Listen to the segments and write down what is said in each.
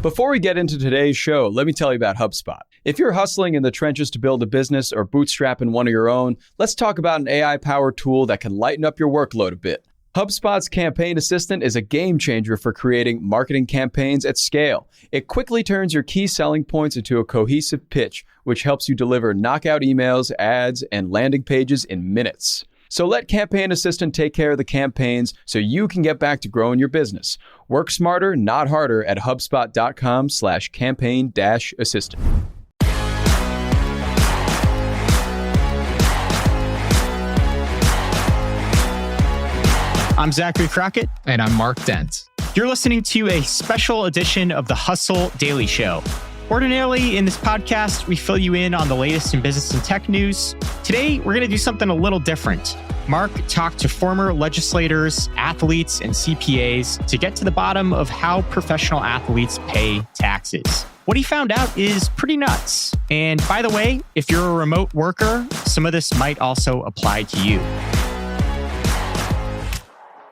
Before we get into today's show, let me tell you about HubSpot. If you're hustling in the trenches to build a business or bootstrapping one of your own, let's talk about an AI-powered tool that can lighten up your workload a bit. HubSpot's Campaign Assistant is a game changer for creating marketing campaigns at scale. It quickly turns your key selling points into a cohesive pitch, which helps you deliver knockout emails, ads, and landing pages in minutes. So let Campaign Assistant take care of the campaigns so you can get back to growing your business. Work smarter, not harder at HubSpot.com/campaign-assistant. I'm Zachary Crockett. And I'm Mark Dent. You're listening to a special edition of the Hustle Daily Show. Ordinarily, in this podcast, we fill you in on the latest in business and tech news. Today, we're going to do something a little different. Mark talked to former legislators, athletes, and CPAs to get to the bottom of how professional athletes pay taxes. What he found out is pretty nuts. And by the way, if you're a remote worker, some of this might also apply to you.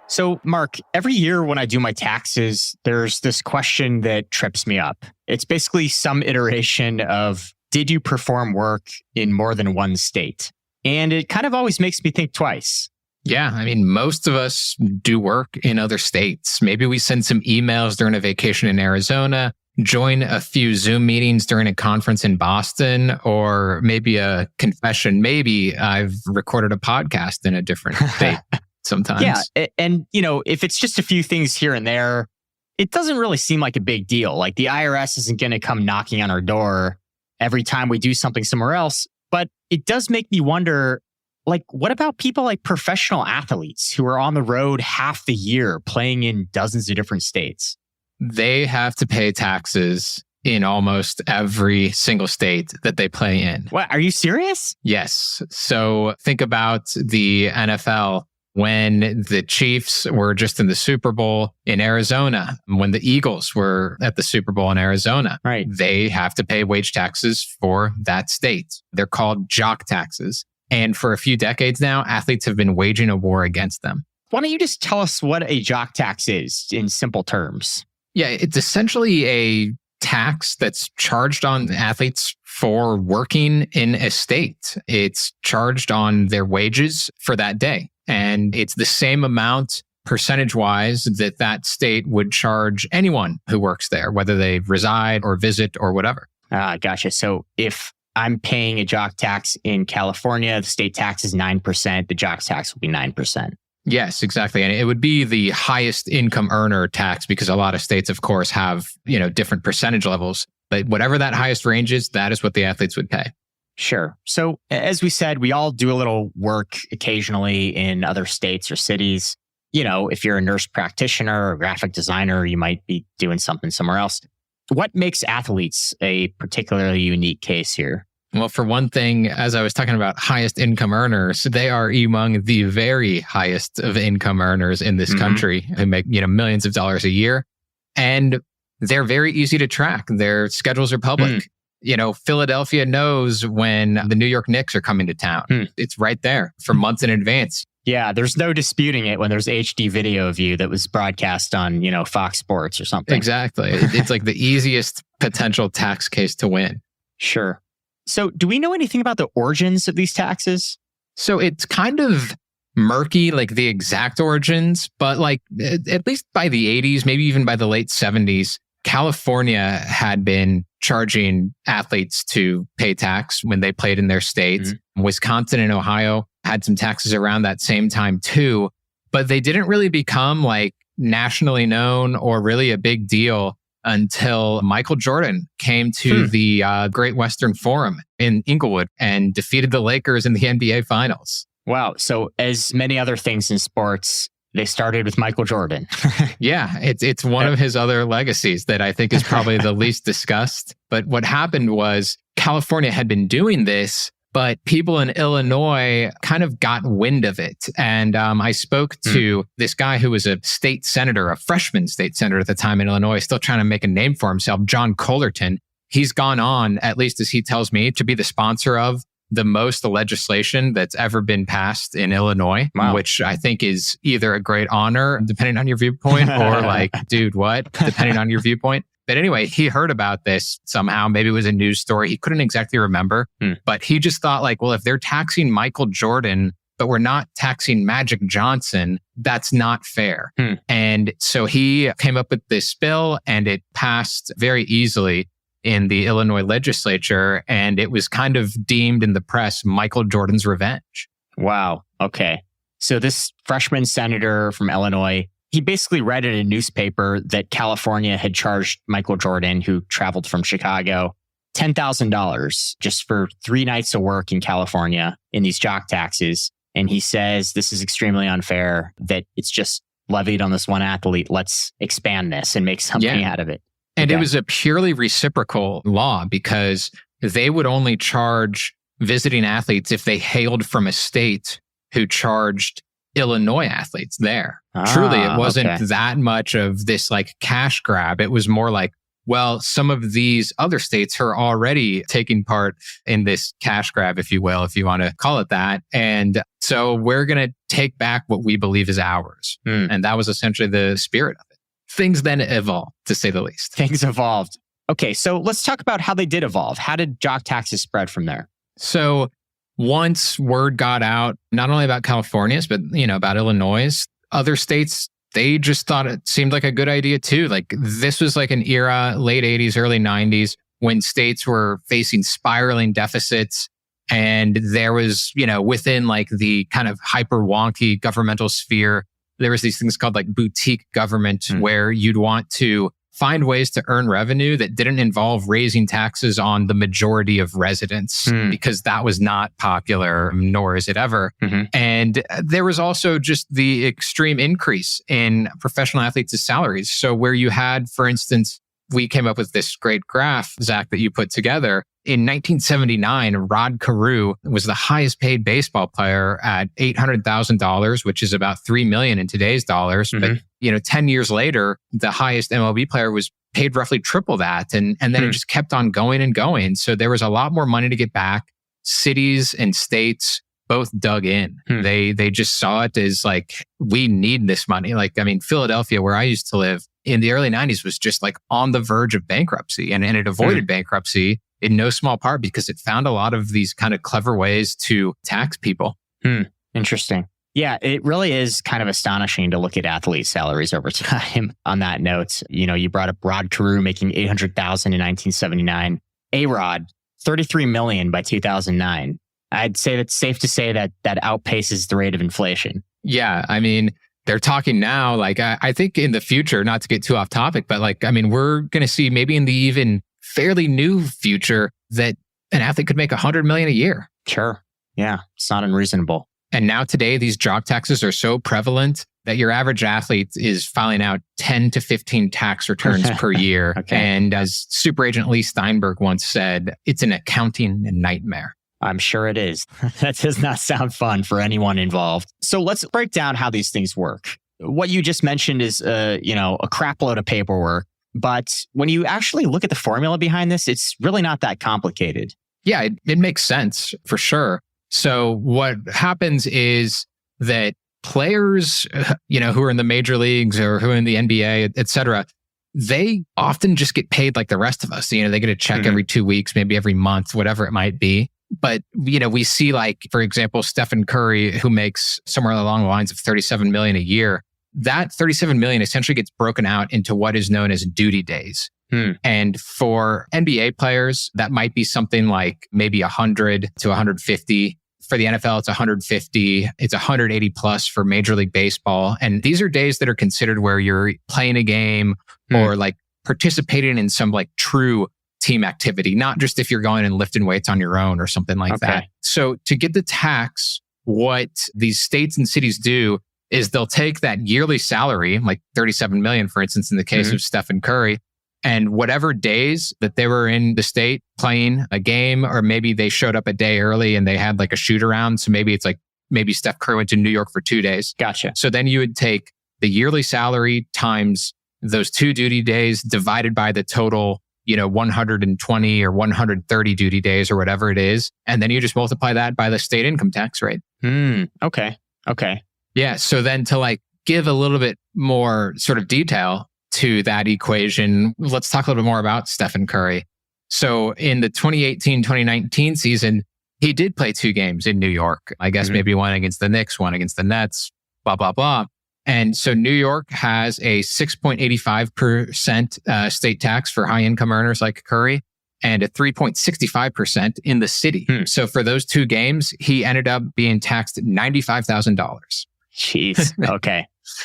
So, Mark, every year when I do my taxes, there's this question that trips me up. It's basically some iteration of, did you perform work in more than one state? And it kind of always makes me think twice. Yeah, I mean, most of us do work in other states. Maybe we send some emails during a vacation in Arizona, join a few Zoom meetings during a conference in Boston, or maybe a confession. Maybe I've recorded a podcast in a different state. Sometimes. Yeah. And, if it's just a few things here and there, it doesn't really seem like a big deal. Like the IRS isn't going to come knocking on our door every time we do something somewhere else. But it does make me wonder, what about people like professional athletes who are on the road half the year playing in dozens of different states? They have to pay taxes in almost every single state that they play in. What? Are you serious? Yes. So think about the NFL. When the Chiefs were just in the Super Bowl in Arizona, when the Eagles were at the Super Bowl in Arizona, right, they have to pay wage taxes for that state. They're called jock taxes. And for a few decades now, athletes have been waging a war against them. Why don't you just tell us what a jock tax is in simple terms? Yeah, it's essentially a tax that's charged on athletes for working in a state. It's charged on their wages for that day. And it's the same amount percentage-wise that state would charge anyone who works there, whether they reside or visit or whatever. Gotcha. So if I'm paying a jock tax in California, the state tax is 9%, the jock tax will be 9%. Yes, exactly. And it would be the highest income earner tax because a lot of states, of course, have, different percentage levels. But whatever that highest range is, that is what the athletes would pay. Sure. So as we said, we all do a little work occasionally in other states or cities. If you're a nurse practitioner or graphic designer, you might be doing something somewhere else. What makes athletes a particularly unique case here? Well, for one thing, as I was talking about highest income earners, they are among the very highest of income earners in this country who make, millions of dollars a year. And they're very easy to track. Their schedules are public. Philadelphia knows when the New York Knicks are coming to town. It's right there for months in advance. Yeah, there's no disputing it when there's HD video of you that was broadcast on, Fox Sports or something. Exactly. It's like the easiest potential tax case to win. Sure. So do we know anything about the origins of these taxes? So it's kind of murky, like the exact origins, but at least by the 80s, maybe even by the late 70s, California had been charging athletes to pay tax when they played in their states. Wisconsin and Ohio had some taxes around that same time too, but they didn't really become nationally known or really a big deal until Michael Jordan came to the Great Western Forum in Inglewood and defeated the Lakers in the NBA Finals. Wow. So as many other things in sports, they started with Michael Jordan. Yeah, it's one of his other legacies that I think is probably the least discussed. But what happened was California had been doing this, but people in Illinois kind of got wind of it. And I spoke to this guy who was a state senator, a freshman state senator at the time in Illinois, still trying to make a name for himself, John Collerton. He's gone on, at least as he tells me, to be the sponsor of the most legislation that's ever been passed in Illinois, which I think is either a great honor, depending on your viewpoint, or dude, what? Depending on your viewpoint. But anyway, he heard about this somehow. Maybe it was a news story. He couldn't exactly remember, but he just thought like, well, if they're taxing Michael Jordan, but we're not taxing Magic Johnson, that's not fair. And so he came up with this bill and it passed very easily in the Illinois legislature. And it was kind of deemed in the press Michael Jordan's revenge. Wow. Okay. So this freshman senator from Illinois, he basically read in a newspaper that California had charged Michael Jordan, who traveled from Chicago, $10,000 just for 3 nights of work in California in these jock taxes. And he says this is extremely unfair, that it's just levied on this one athlete. Let's expand this and make something out of it. And it was a purely reciprocal law because they would only charge visiting athletes if they hailed from a state who charged Illinois athletes there. Truly, it wasn't that much of this like cash grab. It was more like, well, some of these other states are already taking part in this cash grab, if you will, if you want to call it that. And so we're going to take back what we believe is ours. And that was essentially the spirit of it. Things then evolved, to say the least. Things evolved. Okay, so let's talk about how they did evolve. How did jock taxes spread from there? So once word got out, not only about California's, but, about Illinois, other states, they just thought it seemed like a good idea too. Like this was like an era, late 80s, early 90s, when states were facing spiraling deficits. And there was, within like the kind of hyper wonky governmental sphere, there was these things called like boutique government where you'd want to find ways to earn revenue that didn't involve raising taxes on the majority of residents because that was not popular, nor is it ever. And there was also just the extreme increase in professional athletes' salaries. So where you had, for instance, we came up with this great graph, Zach, that you put together. In 1979, Rod Carew was the highest paid baseball player at $800,000, which is about $3 million in today's dollars. But 10 years later, the highest MLB player was paid roughly triple that. And then it just kept on going and going. So there was a lot more money to get back. Cities and states both dug in. They just saw it as like, we need this money. Like, I mean, Philadelphia, where I used to live in the early 90s, was just like on the verge of bankruptcy. And it avoided bankruptcy in no small part because it found a lot of these kind of clever ways to tax people. Interesting. Yeah, it really is kind of astonishing to look at athlete salaries over time. On that note, you brought up Rod Carew making $800,000 in 1979. A-Rod, $33 million by 2009. I'd say that's safe to say that outpaces the rate of inflation. Yeah, I mean, they're talking now, like, I think in the future, not to get too off topic, but like, I mean, we're going to see maybe in the even fairly new future that an athlete could make $100 million a year. Sure. Yeah, it's not unreasonable. And now today, these jock taxes are so prevalent that your average athlete is filing out 10 to 15 tax returns per year. And as super agent Lee Steinberg once said, it's an accounting nightmare. I'm sure it is. That does not sound fun for anyone involved. So let's break down how these things work. What you just mentioned is, a crap load of paperwork. But when you actually look at the formula behind this, it's really not that complicated. Yeah, it makes sense for sure. So what happens is that players, who are in the major leagues or who are in the NBA, et cetera, they often just get paid like the rest of us. They get a check every 2 weeks, maybe every month, whatever it might be. But, we see like, for example, Stephen Curry, who makes somewhere along the lines of $37 million a year. That $37 million essentially gets broken out into what is known as duty days. And for NBA players, that might be something like maybe 100 to 150. For the NFL, it's 150. It's 180 plus for Major League Baseball. And these are days that are considered where you're playing a game or like participating in some like true team activity, not just if you're going and lifting weights on your own or something like that. So to get the tax, what these states and cities do is they'll take that yearly salary, like $37 million, for instance, in the case of Stephen Curry, and whatever days that they were in the state playing a game, or maybe they showed up a day early and they had like a shoot around. So maybe it's like, maybe Steph Curry went to New York for 2 days. Gotcha. So then you would take the yearly salary times those 2 duty days divided by the total, 120 or 130 duty days or whatever it is. And then you just multiply that by the state income tax rate. Okay. Yeah. So then to like give a little bit more sort of detail to that equation, let's talk a little bit more about Stephen Curry. So in the 2018-2019 season, he did play 2 games in New York. I guess maybe one against the Knicks, one against the Nets, blah, blah, blah. And so New York has a 6.85% state tax for high income earners like Curry and a 3.65% in the city. So for those 2 games, he ended up being taxed $95,000. Jeez.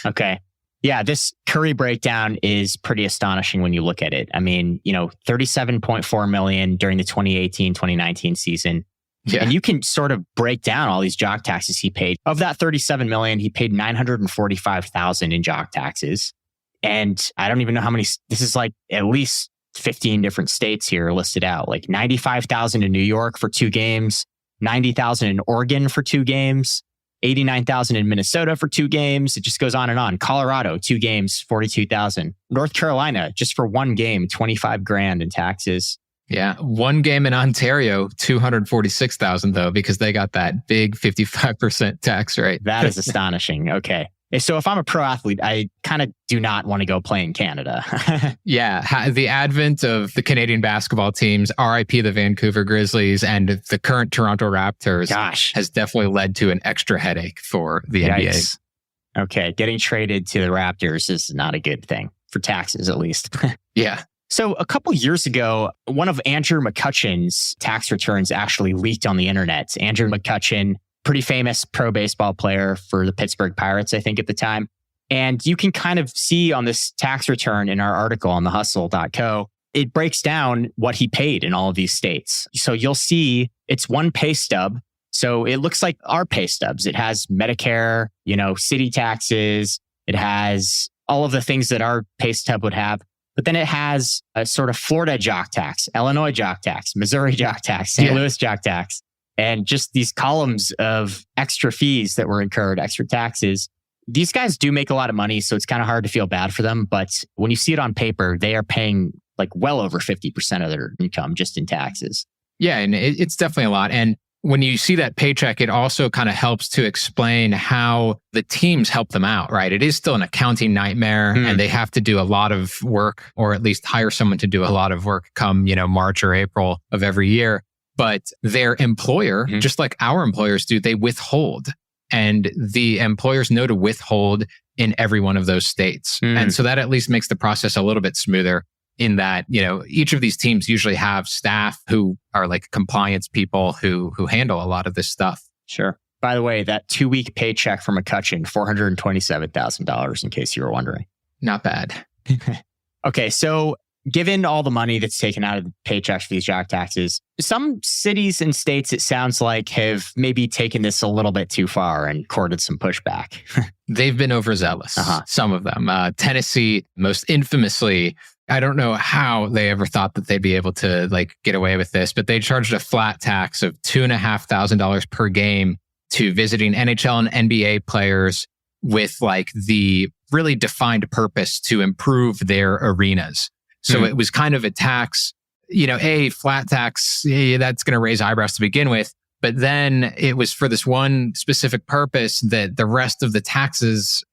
Okay. Yeah, this Curry breakdown is pretty astonishing when you look at it. I mean, 37.4 million during the 2018-2019 season. Yeah. And you can sort of break down all these jock taxes he paid. Of that 37 million, he paid 945,000 in jock taxes. And I don't even know how many, this is like at least 15 different states here listed out, like 95,000 in New York for 2 games, 90,000 in Oregon for 2 games, 89,000 in Minnesota for 2 games. It just goes on and on. Colorado, 2 games, 42,000. North Carolina, just for 1 game, 25 grand in taxes. Yeah. 1 game in Ontario, 246,000 though, because they got that big 55% tax rate. That is astonishing. Okay. So if I'm a pro athlete, I kind of do not want to go play in Canada. Yeah. The advent of the Canadian basketball teams, RIP the Vancouver Grizzlies and the current Toronto Raptors has definitely led to an extra headache for the NBA. Okay. Getting traded to the Raptors is not a good thing for taxes, at least. Yeah. So a couple years ago, one of Andrew McCutcheon's tax returns actually leaked on the internet. Andrew McCutcheon, pretty famous pro baseball player for the Pittsburgh Pirates, I think at the time. And you can kind of see on this tax return in our article on thehustle.co, it breaks down what he paid in all of these states. So you'll see it's 1 pay stub. So it looks like our pay stubs. It has Medicare, city taxes. It has all of the things that our pay stub would have. But then it has a sort of Florida jock tax, Illinois jock tax, Missouri jock tax, St. Louis jock tax, and just these columns of extra fees that were incurred, extra taxes. These guys do make a lot of money, so it's kind of hard to feel bad for them. But when you see it on paper, they are paying like well over 50% of their income just in taxes. Yeah, and it's definitely a lot. And when you see that paycheck, it also kind of helps to explain how the teams help them out, right? It is still an accounting nightmare and they have to do a lot of work, or at least hire someone to do a lot of work come, March or April of every year. But their employer, just like our employers do, they withhold. And the employers know to withhold in every one of those states. And so that at least makes the process a little bit smoother in that, each of these teams usually have staff who are like compliance people who handle a lot of this stuff. Sure. By the way, that 2-week paycheck from McCutcheon, $427,000 in case you were wondering. Not bad. Okay. So given all the money that's taken out of the paychecks for these jock taxes, some cities and states, it sounds like, have maybe taken this a little bit too far and courted some pushback. They've been overzealous. Some of them. Tennessee, most infamously, I don't know how they ever thought that they'd be able to get away with this, but they charged a flat tax of $2,500 per game to visiting NHL and NBA players with the really defined purpose to improve their arenas. So it was kind of a tax, a flat tax, that's going to raise eyebrows to begin with. But then it was for this one specific purpose that the rest of the taxes,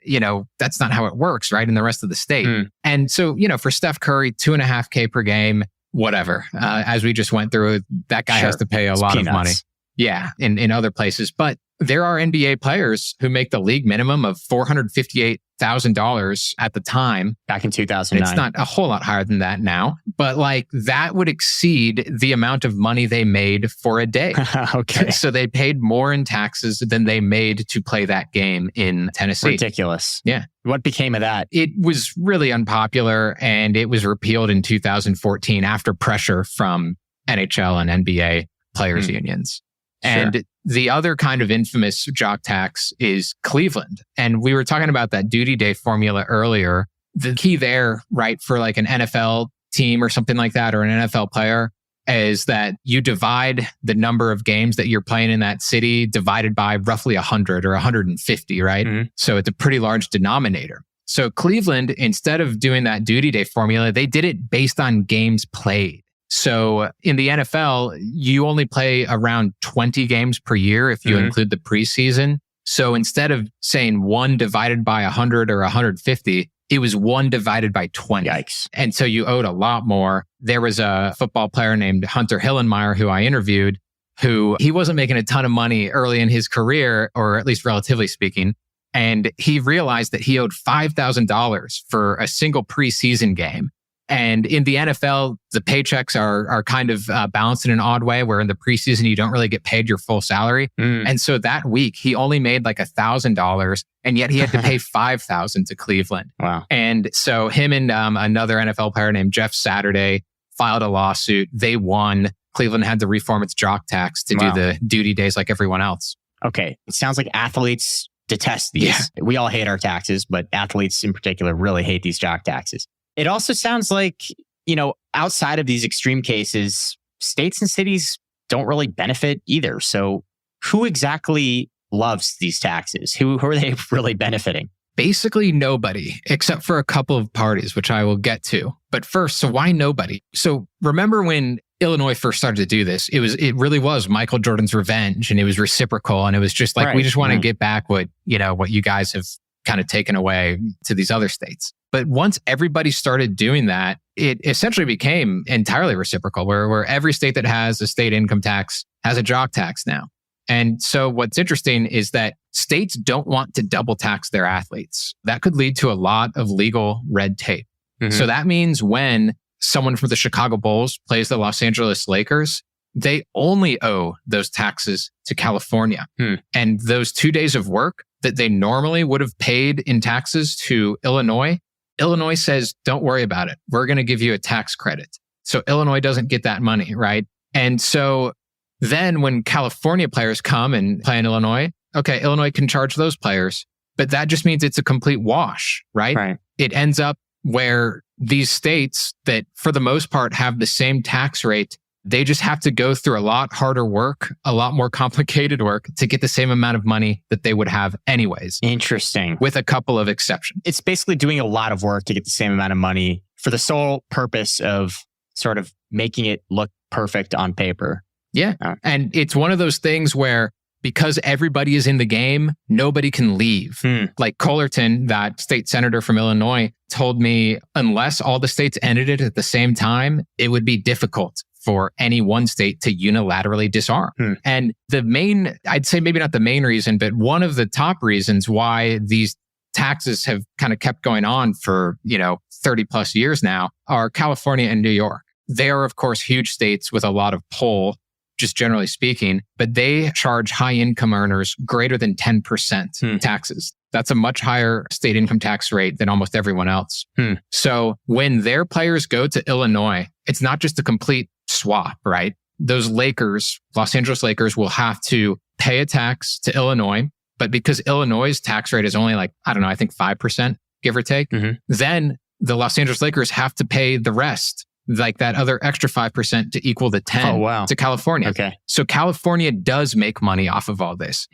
that's not how it works, right? In the rest of the state. And so, for Steph Curry, $2,500 per game, whatever. As we just went through, that guy has to pay a lot of money. Yeah, in other places. But there are NBA players who make the league minimum of $458,000 at the time. Back in 2009. It's not a whole lot higher than that now, but that would exceed the amount of money they made for a day. Okay. So they paid more in taxes than they made to play that game in Tennessee. Ridiculous. Yeah. What became of that? It was really unpopular and it was repealed in 2014 after pressure from NHL and NBA players' unions. And the other kind of infamous jock tax is Cleveland. And we were talking about that duty day formula earlier. The key there, right, for an NFL team or something like that, or an NFL player, is that you divide the number of games that you're playing in that city divided by roughly 100 or 150, right? So it's a pretty large denominator. So Cleveland, instead of doing that duty day formula, they did it based on games played. So in the NFL, you only play around 20 games per year if you include the preseason. So instead of saying 1 divided by 100 or 150, it was 1 divided by 20. Yikes. And so you owed a lot more. There was a football player named Hunter Hillenmeyer who I interviewed, who he wasn't making a ton of money early in his career, or at least relatively speaking. And he realized that he owed $5,000 for a single preseason game. And in the NFL, the paychecks are kind of balanced in an odd way, where in the preseason, you don't really get paid your full salary. And so that week, he only made like $1,000, and yet he had to pay $5,000 to Cleveland. Wow. And so him and another NFL player named Jeff Saturday filed a lawsuit. They won. Cleveland had to reform its jock tax to do the duty days like everyone else. Okay. It sounds like athletes detest these. Yeah. We all hate our taxes, but athletes in particular really hate these jock taxes. It also sounds like, outside of these extreme cases, states and cities don't really benefit either. So who exactly loves these taxes? Who are they really benefiting? Basically nobody, except for a couple of parties, which I will get to. But first, so why nobody? So remember when Illinois first started to do this, it really was Michael Jordan's revenge, and it was reciprocal. And it was just like, we just want to get back what you guys have kind of taken away to these other states. But once everybody started doing that, it essentially became entirely reciprocal, where every state that has a state income tax has a jock tax now. And so what's interesting is that states don't want to double tax their athletes. That could lead to a lot of legal red tape. So that means when someone from the Chicago Bulls plays the Los Angeles Lakers, they only owe those taxes to California. And those 2 days of work that they normally would have paid in taxes to Illinois says, don't worry about it. We're going to give you a tax credit. So Illinois doesn't get that money, right? And so then when California players come and play in Illinois, okay, Illinois can charge those players, but that just means it's a complete wash, right? It ends up where these states that for the most part have the same tax rate, they just have to go through a lot harder work, a lot more complicated work to get the same amount of money that they would have anyways. Interesting. With a couple of exceptions. It's basically doing a lot of work to get the same amount of money for the sole purpose of sort of making it look perfect on paper. Yeah. And it's one of those things where because everybody is in the game, nobody can leave. Like Collerton, that state senator from Illinois, told me unless all the states ended it at the same time, it would be difficult for any one state to unilaterally disarm. And the main, I'd say maybe not the main reason, but one of the top reasons why these taxes have kind of kept going on for, 30 plus years now are California and New York. They are, of course, huge states with a lot of pull, just generally speaking, but they charge high income earners greater than 10% taxes. That's a much higher state income tax rate than almost everyone else. So when their players go to Illinois, it's not just a complete swap, right? Those Lakers, Los Angeles Lakers, will have to pay a tax to Illinois, but because Illinois' tax rate is only I think 5%, give or take, then the Los Angeles Lakers have to pay the rest, like that other extra 5% to equal the 10 to California. Okay. So California does make money off of all this.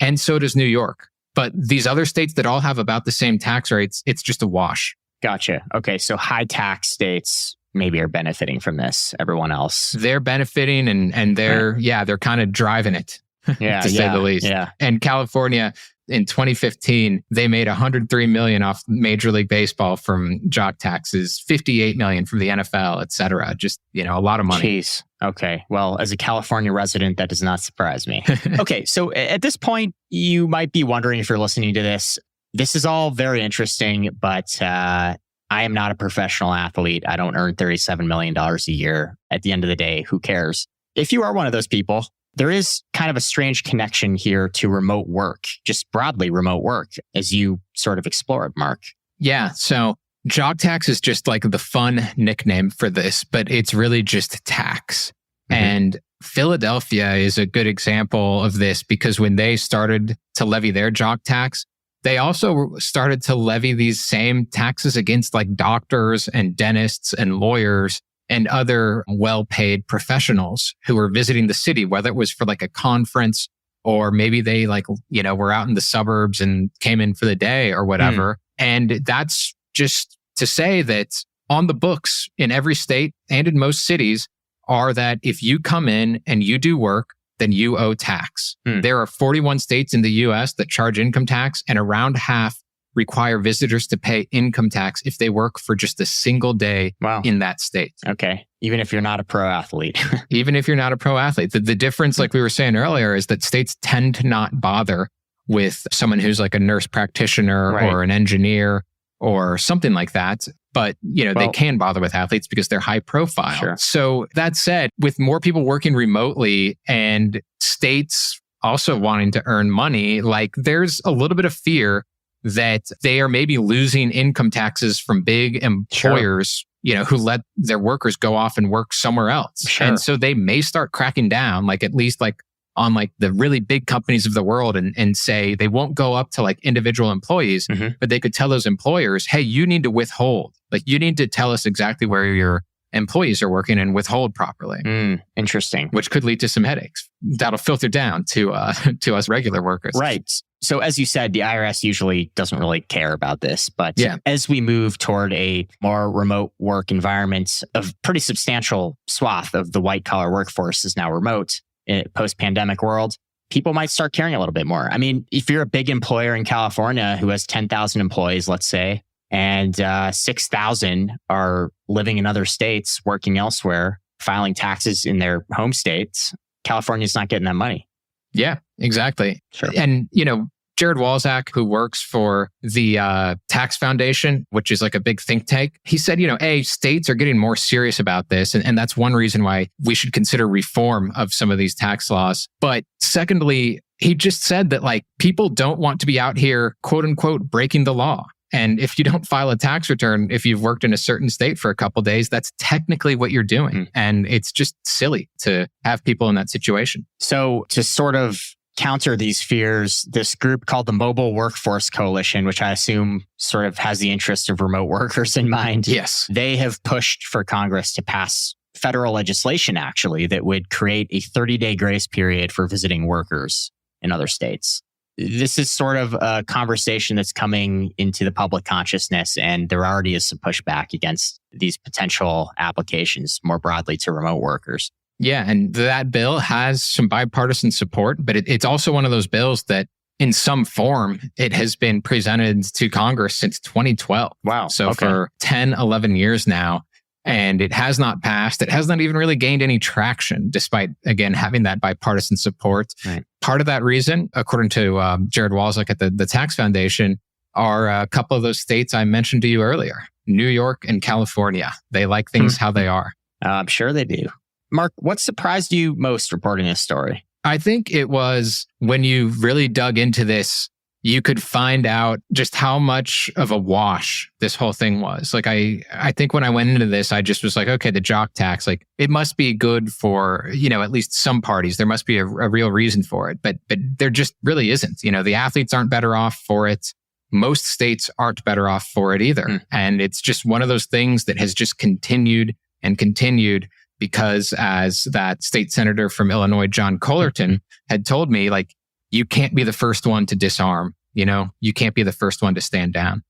And so does New York. But these other states that all have about the same tax rates, it's just a wash. Gotcha. Okay. So high tax states maybe are benefiting from this. Everyone else. They're benefiting and they're kind of driving it, to say the least. Yeah. And California in 2015, they made $103 million off Major League Baseball from jock taxes, $58 million from the NFL, et cetera. Just, a lot of money. Jeez. Okay. Well, as a California resident, that does not surprise me. Okay. So at this point, you might be wondering if you're listening to this. This is all very interesting, but I am not a professional athlete. I don't earn $37 million a year. At the end of the day, who cares? If you are one of those people, there is kind of a strange connection here to remote work, just broadly remote work, as you sort of explored, Mark. Yeah. So jock tax is just like the fun nickname for this, but it's really just tax. And Philadelphia is a good example of this because when they started to levy their jock tax, they also started to levy these same taxes against like doctors and dentists and lawyers and other well-paid professionals who were visiting the city, whether it was for like a conference or maybe they were out in the suburbs and came in for the day or whatever. And that's just to say that on the books in every state and in most cities are that if you come in and you do work, then you owe tax. There are 41 states in the US that charge income tax and around half require visitors to pay income tax if they work for just a single day in that state. Okay. Even if you're not a pro athlete. Even if you're not a pro athlete. The difference, like we were saying earlier, is that states tend to not bother with someone who's like a nurse practitioner or an engineer or something like that. But, they can bother with athletes because they're high profile. Sure. So that said, with more people working remotely and states also wanting to earn money, like there's a little bit of fear that they are maybe losing income taxes from big employers, who let their workers go off and work somewhere else. Sure. And so they may start cracking down, like at least like on like the really big companies of the world and say they won't go up to like individual employees, but they could tell those employers, hey, you need to withhold. Like you need to tell us exactly where your employees are working and withhold properly. Interesting. Which could lead to some headaches. That'll filter down to us regular workers. Right. So as you said, the IRS usually doesn't really care about this. But as we move toward a more remote work environment, a pretty substantial swath of the white collar workforce is now remote in a post-pandemic world. People might start caring a little bit more. I mean, if you're a big employer in California who has 10,000 employees, let's say, and 6,000 are living in other states, working elsewhere, filing taxes in their home states, California's not getting that money. Yeah, exactly. Sure. And, Jared Walczak, who works for the Tax Foundation, which is like a big think tank, he said, states are getting more serious about this. And that's one reason why we should consider reform of some of these tax laws. But secondly, he just said that like people don't want to be out here, quote unquote, breaking the law. And if you don't file a tax return, if you've worked in a certain state for a couple of days, that's technically what you're doing. And it's just silly to have people in that situation. So to sort of counter these fears, this group called the Mobile Workforce Coalition, which I assume sort of has the interest of remote workers in mind. Yes. They have pushed for Congress to pass federal legislation, actually, that would create a 30-day grace period for visiting workers in other states. This is sort of a conversation that's coming into the public consciousness, and there already is some pushback against these potential applications more broadly to remote workers. Yeah, and that bill has some bipartisan support, but it's also one of those bills that in some form, it has been presented to Congress since 2012. Wow. So for 10, 11 years now, and it has not passed. It has not even really gained any traction, despite, again, having that bipartisan support. Right. Part of that reason, according to Jared Walczak at the Tax Foundation, are a couple of those states I mentioned to you earlier, New York and California. They like things how they are. I'm sure they do. Mark, what surprised you most reporting this story? I think it was when you really dug into this, you could find out just how much of a wash this whole thing was. Like, I think when I went into this, I just was like, okay, the jock tax, like it must be good for, at least some parties. There must be a real reason for it, but there just really isn't. The athletes aren't better off for it. Most states aren't better off for it either. And it's just one of those things that has just continued and continued. Because as that state senator from Illinois, John Collerton, had told me, like, you can't be the first one to disarm, you can't be the first one to stand down.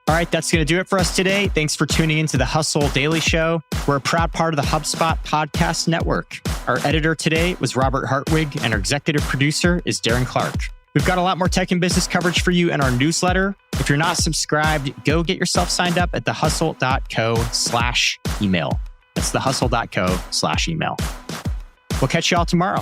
All right, that's going to do it for us today. Thanks for tuning into the Hustle Daily Show. We're a proud part of the HubSpot Podcast Network. Our editor today was Robert Hartwig, and our executive producer is Darren Clarke. We've got a lot more tech and business coverage for you in our newsletter. If you're not subscribed, go get yourself signed up at thehustle.co/email. That's thehustle.co/email. We'll catch you all tomorrow.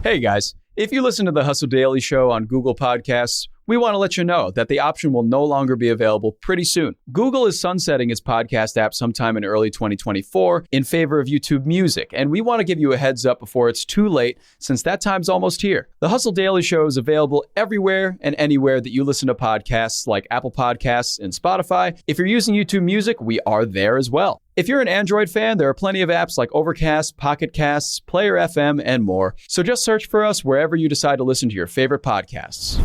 Hey guys, if you listen to the Hustle Daily Show on Google Podcasts, we want to let you know that the option will no longer be available pretty soon. Google is sunsetting its podcast app sometime in early 2024 in favor of YouTube Music, and we want to give you a heads up before it's too late, since that time's almost here. The Hustle Daily Show is available everywhere and anywhere that you listen to podcasts, like Apple Podcasts and Spotify. If you're using YouTube Music, we are there as well. If you're an Android fan, there are plenty of apps like Overcast, Pocket Casts, Player FM, and more. So just search for us wherever you decide to listen to your favorite podcasts.